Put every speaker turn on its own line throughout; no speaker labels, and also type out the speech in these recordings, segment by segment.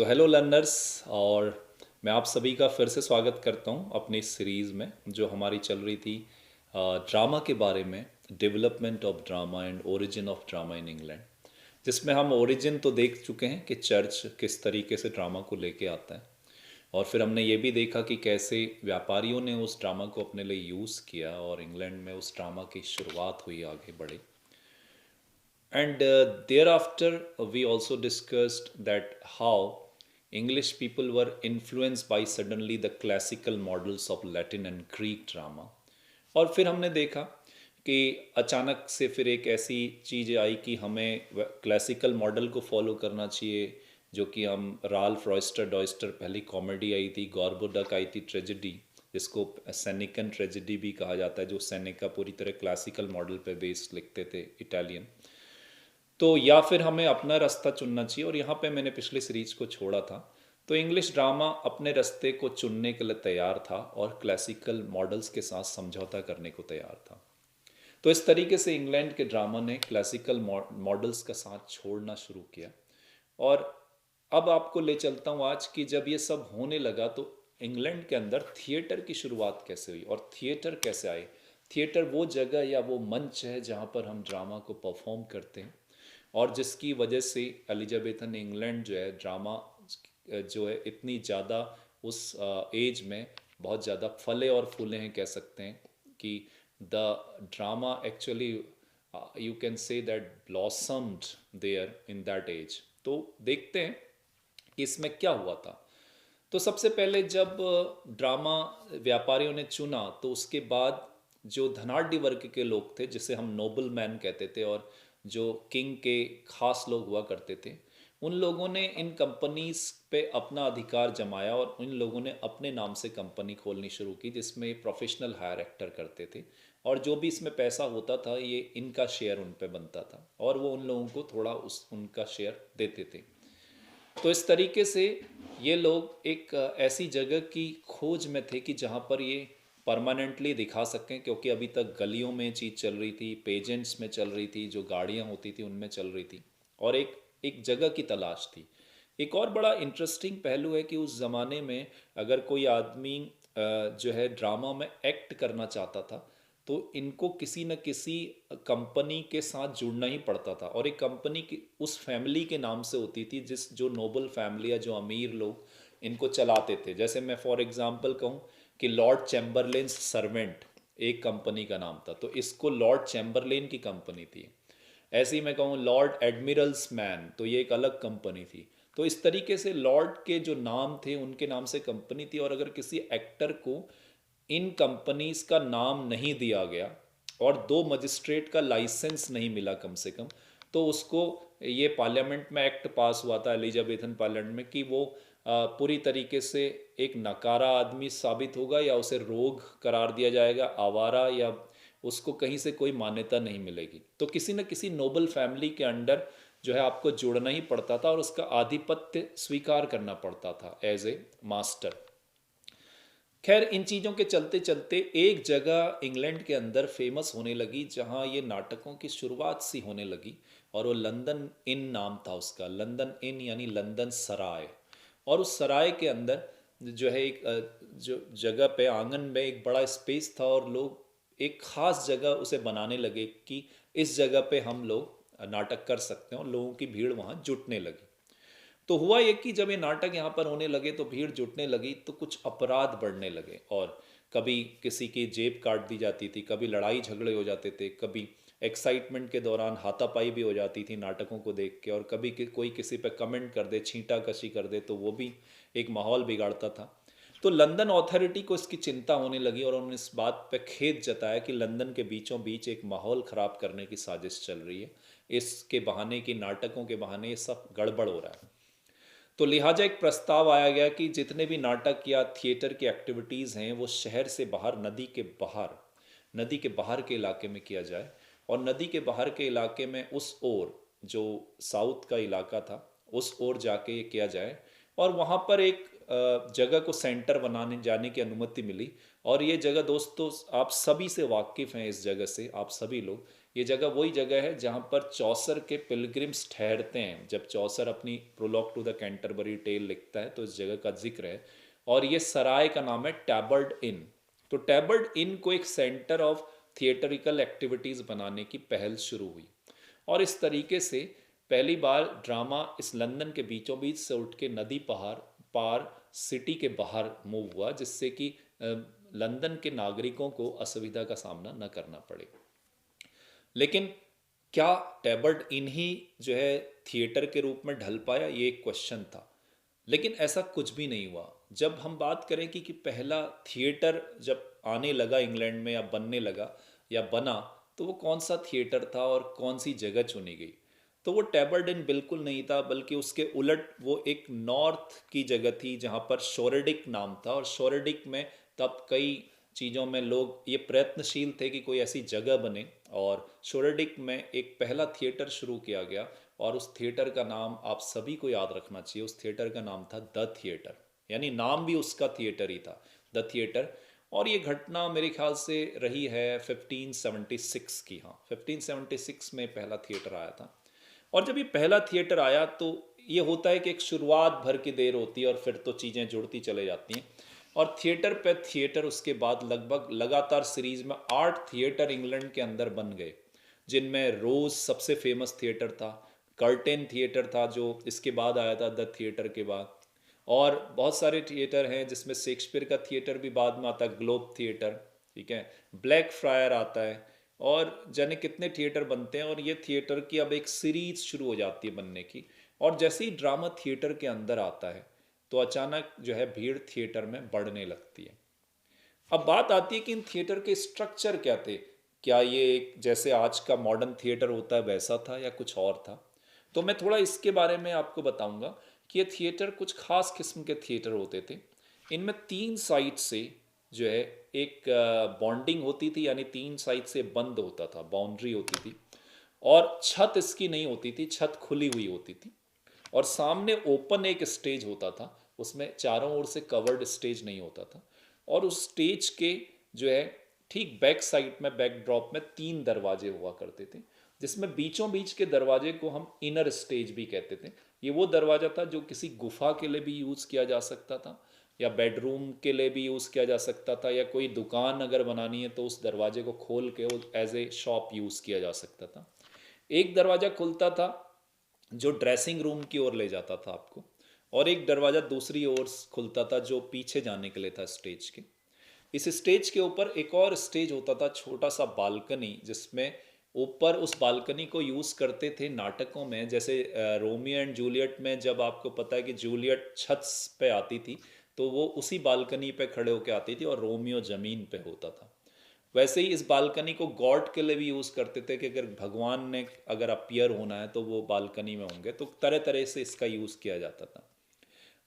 Hello learners. और मैं आप सभी का फिर से स्वागत करता हूं अपनी इस सीरीज़ में जो हमारी चल रही थी ड्रामा के बारे में। Development of drama and origin of drama in England, जिसमें हम ओरिजिन तो देख चुके हैं कि चर्च किस तरीके से ड्रामा को लेके आता है, और फिर हमने ये भी देखा कि कैसे व्यापारियों ने उस ड्रामा को अपने लिए यूज़ किया और इंग्लैंड में उस ड्रामा की शुरुआत हुई, आगे बढ़े। And thereafter, we also discussed that how English people were influenced by suddenly the classical models of Latin and Greek drama. और फिर हमने देखा कि अचानक से फिर एक ऐसी चीज़ आई कि हमें क्लासिकल मॉडल को फॉलो करना चाहिए, जो कि हम राल्फ रॉयस्टर डॉयस्टर, पहली कॉमेडी आई थी, गॉर्बोडक आई थी ट्रेजेडी, जिसको सेनिकन ट्रेजेडी भी कहा जाता है, जो सेनेका पूरी तरह क्लासिकल मॉडल पे बेस्ड लिखते थे, इटालियन। तो या फिर हमें अपना रास्ता चुनना चाहिए, और यहाँ पे मैंने पिछली सीरीज को छोड़ा था। तो इंग्लिश ड्रामा अपने रास्ते को चुनने के लिए तैयार था और क्लासिकल मॉडल्स के साथ समझौता करने को तैयार था। तो इस तरीके से इंग्लैंड के ड्रामा ने क्लासिकल मॉडल्स का साथ छोड़ना शुरू किया। और अब आपको ले चलता हूँ आज की, जब ये सब होने लगा तो इंग्लैंड के अंदर थिएटर की शुरुआत कैसे हुई और थिएटर कैसे आए। थिएटर वो जगह या वो मंच है जहाँ पर हम ड्रामा को परफॉर्म करते हैं, और जिसकी वजह से एलिजाबेथन इंग्लैंड जो है, ड्रामा जो है इतनी ज़्यादा उस एज में बहुत ज़्यादा फले और फूले हैं, कह सकते हैं कि the drama actually you can say that blossomed there in that age. तो देखते हैं कि इसमें क्या हुआ था। तो सबसे पहले जब ड्रामा व्यापारियों ने चुना, तो उसके बाद जो धनाढ़ वर्ग के लोग थे, जिसे हम नोबल मैन कहते थे, और जो किंग के खास लोग हुआ करते थे, उन लोगों ने इन कंपनीज पे अपना अधिकार जमाया और उन लोगों ने अपने नाम से कंपनी खोलनी शुरू की, जिसमें प्रोफेशनल हायर एक्टर करते थे, और जो भी इसमें पैसा होता था ये इनका शेयर उन पे बनता था, और वो उन लोगों को थोड़ा उनका शेयर देते थे। तो इस तरीके से ये लोग एक ऐसी जगह की खोज में थे कि जहाँ पर ये परमानेंटली दिखा सकें, क्योंकि अभी तक गलियों में चीज़ चल रही थी, पेजेंट्स में चल रही थी, जो गाड़ियाँ होती थी उनमें चल रही थी, और एक एक जगह की तलाश थी। एक और बड़ा इंटरेस्टिंग पहलू है कि उस ज़माने में अगर कोई आदमी जो है ड्रामा में एक्ट करना चाहता था, तो इनको किसी न किसी कंपनी के साथ जुड़ना ही पड़ता था, और एक कंपनी की उस फैमिली के नाम से होती थी, जिस जो नोबल फैमिली या जो अमीर लोग इनको चलाते थे। जैसे मैं फॉर एग्जांपल कहूँ कि लॉर्ड चैम्बरलेन सर्वेंट एक कंपनी का नाम था, तो इसको लॉर्ड चैम्बरलेन की कंपनी थी। ऐसे ही मैं कहूँ लॉर्ड एडमिरल्स मैन, तो ये एक अलग कंपनी थी। तो इस तरीके से लॉर्ड के जो नाम थे उनके नाम से कंपनी थी, और अगर किसी एक्टर को इन कंपनीज का नाम नहीं दिया गया और दो मजिस्ट्रेट का लाइसेंस नहीं मिला कम से कम, तो उसको, ये पार्लियामेंट में एक्ट पास हुआ था एलिजाबेथन पार्लियामेंट में, कि वो पूरी तरीके से एक नकारा आदमी साबित होगा, या उसे रोग करार दिया जाएगा, आवारा, या उसको कहीं से कोई मान्यता नहीं मिलेगी। तो किसी न किसी नोबल फैमिली के अंडर जो है आपको जुड़ना ही पड़ता था, और उसका आधिपत्य स्वीकार करना पड़ता था एज ए मास्टर। खैर, इन चीज़ों के चलते चलते एक जगह इंग्लैंड के अंदर फेमस होने लगी, जहाँ ये नाटकों की शुरुआत सी होने लगी, और वो लंदन इन नाम था उसका। लंदन इन यानी लंदन सराय। और उस सराय के अंदर जो है एक जो जगह पे आंगन में एक बड़ा स्पेस था, और लोग एक ख़ास जगह उसे बनाने लगे कि इस जगह पे हम लोग नाटक कर सकते हैं, और लोगों की भीड़ वहाँ जुटने लगी। तो हुआ ये कि जब ये नाटक यहाँ पर होने लगे तो भीड़ जुटने लगी, तो कुछ अपराध बढ़ने लगे, और कभी किसी की जेब काट दी जाती थी, कभी लड़ाई झगड़े हो जाते थे, कभी एक्साइटमेंट के दौरान हाथापाई भी हो जाती थी नाटकों को देख के, और कभी कोई किसी पे कमेंट कर दे, छींटा कशी कर दे, तो वो भी एक माहौल बिगाड़ता था। तो लंदन अथॉरिटी को इसकी चिंता होने लगी, और उन्होंने इस बात पे खेद जताया कि लंदन के बीचों बीच एक माहौल ख़राब करने की साजिश चल रही है, इसके बहाने की नाटकों के बहाने ये सब गड़बड़ हो रहा है। तो लिहाजा एक प्रस्ताव आया गया कि जितने भी नाटक या थिएटर की एक्टिविटीज़ हैं वो शहर से बाहर, नदी के बाहर के इलाके में किया जाए, और नदी के बाहर के इलाके में उस ओर, जो साउथ का इलाका था, उस ओर जाके ये किया जाए, और वहाँ पर एक जगह को सेंटर बनाने जाने की अनुमति मिली। और ये जगह दोस्तों आप सभी से वाकिफ़ हैं, इस जगह से आप सभी लोग, ये जगह वही जगह है जहाँ पर चौसर के पिलग्रिम्स ठहरते हैं। जब चौसर अपनी prologue to the Canterbury tale लिखता है तो इस जगह का जिक्र है। और ये सराय का नाम है टैबर्ड इन। तो टैबर्ड इन को एक सेंटर ऑफ थिएटरिकल एक्टिविटीज़ बनाने की पहल शुरू हुई। और इस तरीके से पहली बार ड्रामा इस लंदन के बीचों बीच से उठ के नदी पहाड़ पार सिटी के बाहर मूव हुआ, जिससे कि लंदन के नागरिकों को असुविधा का सामना न करना पड़े। लेकिन क्या टैबर्ड इन ही जो है थिएटर के रूप में ढल पाया, ये एक क्वेश्चन था। लेकिन ऐसा कुछ भी नहीं हुआ। जब हम बात करें कि पहला थिएटर जब आने लगा इंग्लैंड में या बनने लगा या बना, तो वो कौन सा थिएटर था और कौन सी जगह चुनी गई, तो वो टैबर्ड इन बिल्कुल नहीं था, बल्कि उसके उलट वो एक नॉर्थ की जगह थी जहाँ पर शोरेडिक नाम था। और शोरेडिक में तब कई चीज़ों में लोग ये प्रयत्नशील थे कि कोई ऐसी जगह बने, और शोरेडिक में एक पहला थिएटर शुरू किया गया। और उस थिएटर का नाम आप सभी को याद रखना चाहिए, उस थिएटर का नाम था द थिएटर, यानी नाम भी उसका थिएटर ही था, द थिएटर। और ये घटना मेरे ख्याल से रही है 1576 की। हाँ, 1576 में पहला थिएटर आया था। और जब ये पहला थिएटर आया तो ये होता है कि एक शुरुआत भर की देर होती है और फिर तो चीज़ें जुड़ती चले जाती हैं। और थिएटर पे थिएटर उसके बाद लगभग लगातार सीरीज में 8 थिएटर इंग्लैंड के अंदर बन गए, जिनमें रोज सबसे फेमस थिएटर था, कर्टेन थिएटर था जो इसके बाद आया था द थिएटर के बाद। और बहुत सारे थिएटर हैं जिसमें शेक्सपियर का थिएटर भी बाद में आता है, ग्लोब थिएटर, ठीक है, ब्लैक फ्रायर आता है, और जाने कितने थिएटर बनते हैं। और ये थिएटर की अब एक सीरीज शुरू हो जाती है बनने की। और जैसे ही ड्रामा थिएटर के अंदर आता है तो अचानक जो है भीड़ थिएटर में बढ़ने लगती है। अब बात आती है कि इन थिएटर के स्ट्रक्चर क्या थे। क्या ये एक जैसे आज का मॉडर्न थिएटर होता है वैसा था या कुछ और था? तो मैं थोड़ा इसके बारे में आपको बताऊंगा कि ये थिएटर कुछ खास किस्म के थिएटर होते थे। इनमें 3 साइड से जो है एक बॉन्डिंग होती थी, यानी 3 साइड से बंद होता था, बाउंड्री होती थी। और छत इसकी नहीं होती थी, छत खुली हुई होती थी। और सामने ओपन एक स्टेज होता था, उसमें चारों ओर से कवर्ड स्टेज नहीं होता था। और उस स्टेज के जो है ठीक बैक साइड में, बैक ड्रॉप में 3 दरवाजे हुआ करते थे, जिसमें बीचों बीच के दरवाजे को हम इनर स्टेज भी कहते थे। ये वो दरवाजा था जो किसी गुफा के लिए भी यूज़ किया जा सकता था, या बेडरूम के लिए भी यूज़ किया जा सकता था, या कोई दुकान अगर बनानी है तो उस दरवाजे को खोल के वो एज ए शॉप यूज़ किया जा सकता था। एक दरवाज़ा खुलता था जो ड्रेसिंग रूम की ओर ले जाता था आपको, और एक दरवाज़ा दूसरी ओर खुलता था जो पीछे जाने के लिए था स्टेज के। इस स्टेज के ऊपर एक और स्टेज होता था, छोटा सा बालकनी, जिसमें ऊपर उस बालकनी को यूज़ करते थे नाटकों में। जैसे रोमियो एंड जूलियट में जब आपको पता है कि जूलियट छत पे आती थी, तो वो उसी बालकनी पे खड़े होकर आती थी और रोमियो ज़मीन पे होता था। वैसे ही इस बालकनी को गॉड के लिए भी यूज़ करते थे कि अगर भगवान ने अगर अपीयर होना है तो वो बालकनी में होंगे, तो तरह तरह से इसका यूज़ किया जाता था।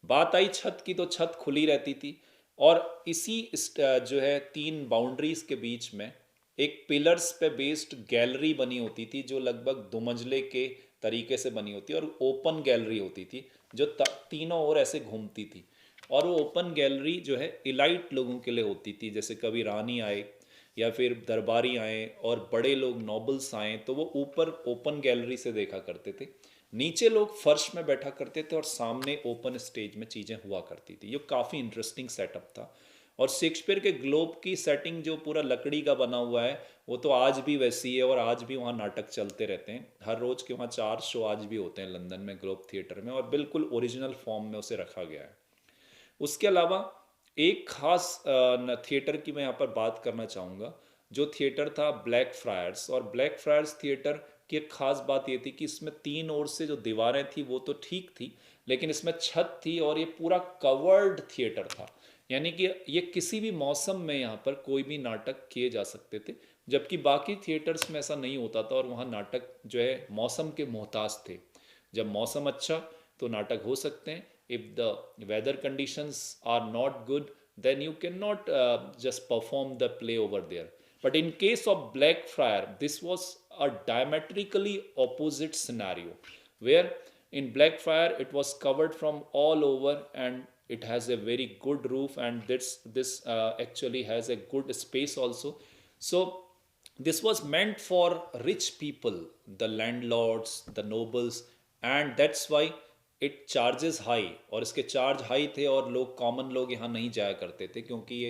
बात आई छत की, तो छत खुली रहती थी। और इसी जो है 3 बाउंड्रीज के बीच में एक पिलर्स पे बेस्ड गैलरी बनी होती थी, जो लगभग 2 मंजिले के तरीके से बनी होती, और ओपन गैलरी होती थी जो तीनों ओर ऐसे घूमती थी। और वो ओपन गैलरी जो है इलाइट लोगों के लिए होती थी, जैसे कभी रानी आए या फिर दरबारी आए और बड़े लोग नॉबल्स आए, तो वो ऊपर ओपन गैलरी से देखा करते थे। नीचे लोग फर्श में बैठा करते थे और सामने ओपन स्टेज में चीज़ें हुआ करती थी। ये काफ़ी इंटरेस्टिंग सेटअप था। और शेक्सपियर के ग्लोब की सेटिंग जो पूरा लकड़ी का बना हुआ है, वो तो आज भी वैसी है, और आज भी वहाँ नाटक चलते रहते हैं। हर रोज़ के वहाँ 4 शो आज भी होते हैं लंदन में ग्लोब थिएटर में, और बिल्कुल ओरिजिनल फॉर्म में उसे रखा गया है। उसके अलावा एक खास थिएटर की मैं यहाँ पर बात करना चाहूँगा, जो थिएटर था ब्लैक फ्रायर्स। और ब्लैक फ्रायर्स थिएटर की एक खास बात ये थी कि इसमें 3 ओर से जो दीवारें थी वो तो ठीक थी, लेकिन इसमें छत थी और ये पूरा कवर्ड थिएटर था। यानी कि ये किसी भी मौसम में यहाँ पर कोई भी नाटक किए जा सकते थे, जबकि बाकी थिएटर्स में ऐसा नहीं होता था, और वहाँ नाटक जो है मौसम के मोहताज थे। जब मौसम अच्छा तो नाटक हो सकते हैं, if the weather conditions are not good, then you cannot just perform the play over there. But in case of Blackfriar, this was a diametrically opposite scenario, where in Blackfriar it was covered from all over, and it has a very good roof, and this actually has a good space also. So This was meant for rich people, the landlords, the nobles, and that's why it charges high. और इसके charge high थे और लोग common लोग यहाँ नहीं जाया करते थे क्योंकि ये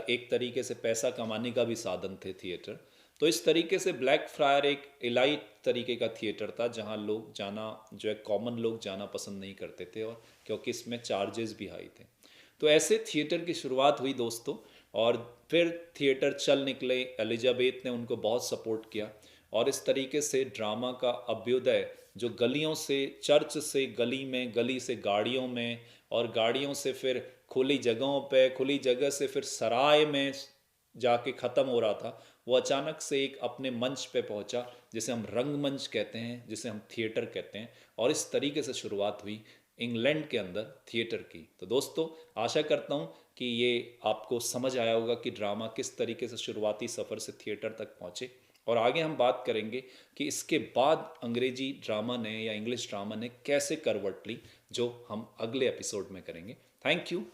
एक तरीके से पैसा कमाने का भी साधन थे थिएटर। तो इस तरीके से ब्लैक फ्रायर एक इलाइट तरीके का थिएटर था जहाँ लोग जाना जो है कॉमन लोग जाना पसंद नहीं करते थे, और क्योंकि इसमें चार्जेस भी हाई थे। तो ऐसे थिएटर की शुरुआत हुई दोस्तों, और फिर थिएटर चल निकले। एलिजाबेथ ने उनको बहुत सपोर्ट किया, और इस तरीके से ड्रामा का अभ्युदय जो गलियों से, चर्च से गली में, गली से गाड़ियों में, और गाड़ियों से फिर खुली जगहों पे, खुली जगह से फिर सराय में जाके ख़त्म हो रहा था, वो अचानक से एक अपने मंच पे पहुंचा जिसे हम रंगमंच कहते हैं, जिसे हम थिएटर कहते हैं। और इस तरीके से शुरुआत हुई इंग्लैंड के अंदर थिएटर की। तो दोस्तों आशा करता हूँ कि ये आपको समझ आया होगा कि ड्रामा किस तरीके से शुरुआती सफ़र से थिएटर तक पहुँचे। और आगे हम बात करेंगे कि इसके बाद अंग्रेजी ड्रामा ने या इंग्लिश ड्रामा ने कैसे करवट ली, जो हम अगले एपिसोड में करेंगे। Thank you.